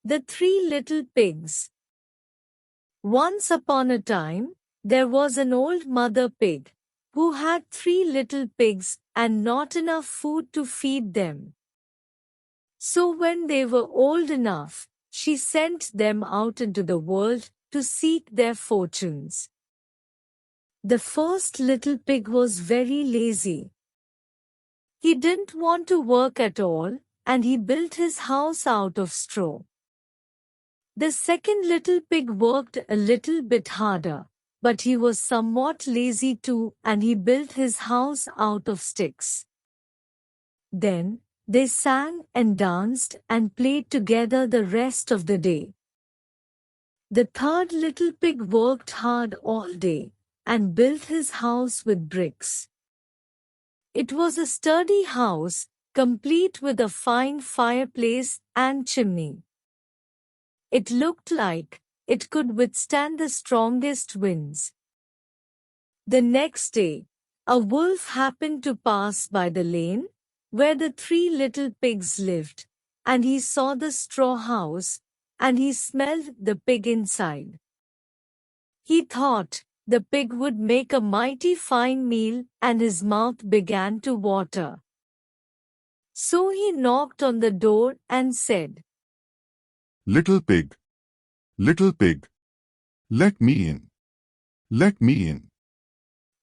The Three Little Pigs. Once upon a time, there was an old mother pig who had 3 little pigs and not enough food to feed them. So when they were old enough, she sent them out into the world to seek their fortunes. The first little pig was very lazy. He didn't want to work at all, and he built his house out of straw. The second little pig worked a little bit harder, but he was somewhat lazy too, and he built his house out of sticks. Then, they sang and danced and played together the rest of the day. The third little pig worked hard all day and built his house with bricks. It was a sturdy house, complete with a fine fireplace and chimney. It looked like it could withstand the strongest winds. The next day, a wolf happened to pass by the lane where the 3 little pigs lived, and he saw the straw house, and he smelled the pig inside. He thought the pig would make a mighty fine meal, and his mouth began to water. So he knocked on the door and said, Little pig, let me in, let me in.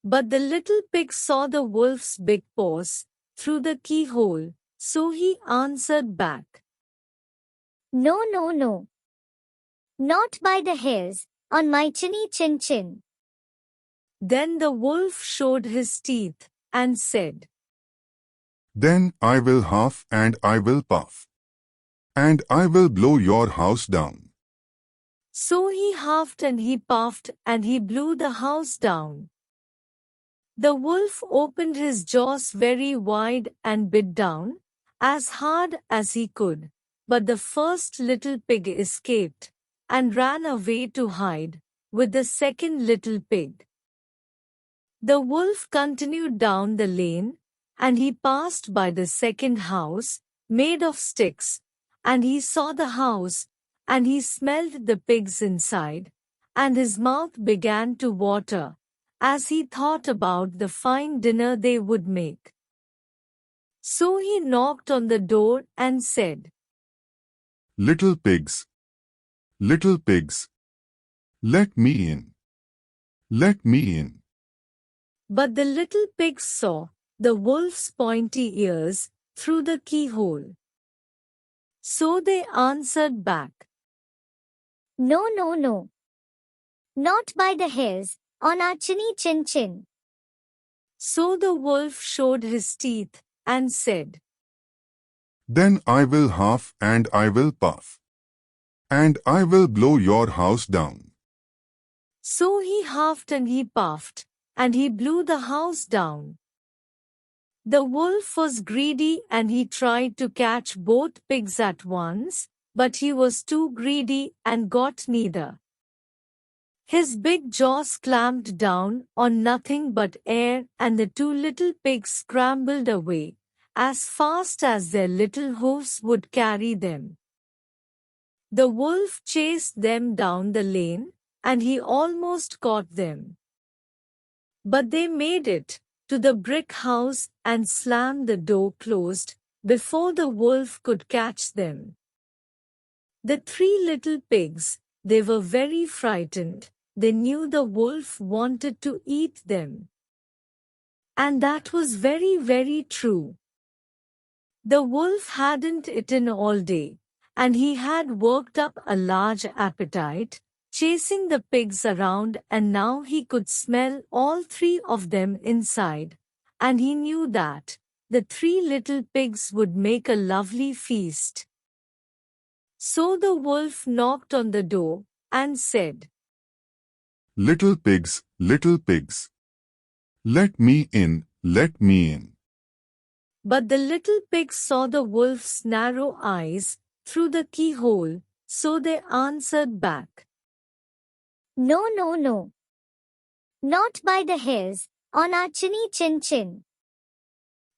But the little pig saw the wolf's big paws through the keyhole, so he answered back, No, no, no. Not by the hairs on my chinny chin chin. Then the wolf showed his teeth and said, Then I will huff and I will puff, and I will blow your house down. So he huffed and he puffed and he blew the house down. The wolf opened his jaws very wide and bit down, as hard as he could, but the first little pig escaped and ran away to hide with the second little pig. The wolf continued down the lane, and he passed by the second house, made of sticks, and he saw the house, and he smelled the pigs inside, and his mouth began to water as he thought about the fine dinner they would make. So he knocked on the door and said, Little pigs, let me in, let me in. But the little pigs saw the wolf's pointy ears through the keyhole. So they answered back, No, no, no. Not by the hairs on our chinny chin chin. So the wolf showed his teeth and said, Then I will huff and I will puff, and I will blow your house down. So he huffed and he puffed, and he blew the house down. The wolf was greedy and he tried to catch both pigs at once, but he was too greedy and got neither. His big jaws clamped down on nothing but air, and the 2 little pigs scrambled away as fast as their little hoofs would carry them. The wolf chased them down the lane, and he almost caught them. But they made it to the brick house and slammed the door closed before the wolf could catch them. The 3 little pigs, they were very frightened. They knew the wolf wanted to eat them. And that was very, very true. The wolf hadn't eaten all day, and he had worked up a large appetite, chasing the pigs around, and now he could smell all 3 of them inside, and he knew that the 3 little pigs would make a lovely feast. So the wolf knocked on the door and said, Little pigs, let me in, let me in. But the little pigs saw the wolf's narrow eyes through the keyhole, so they answered back, No, no, no. Not by the hairs on our chinny chin chin.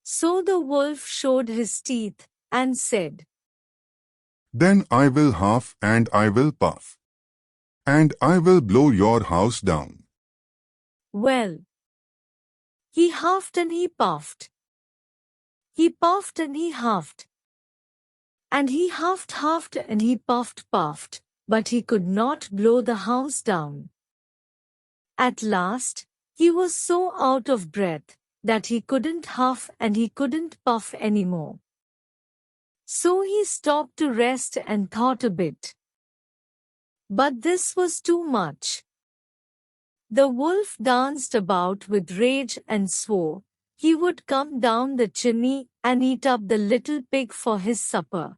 So the wolf showed his teeth and said, Then I will huff and I will puff. And I will blow your house down. Well, he huffed and he puffed. He puffed and he huffed. And he huffed and he puffed, but he could not blow the house down. At last, he was so out of breath that he couldn't huff and he couldn't puff anymore. So he stopped to rest and thought a bit. But this was too much. The wolf danced about with rage and swore he would come down the chimney and eat up the little pig for his supper.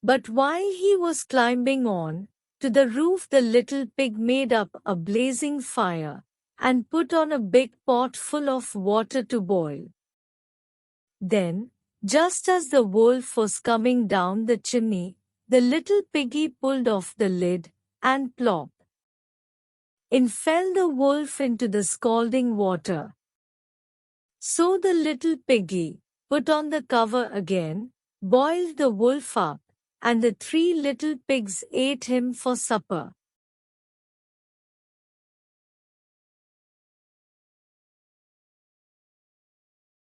But while he was climbing on to the roof, the little pig made up a blazing fire and put on a big pot full of water to boil. Then, just as the wolf was coming down the chimney, the little piggy pulled off the lid, and plop! In fell the wolf into the scalding water. So the little piggy put on the cover again, boiled the wolf up, and the three little pigs ate him for supper.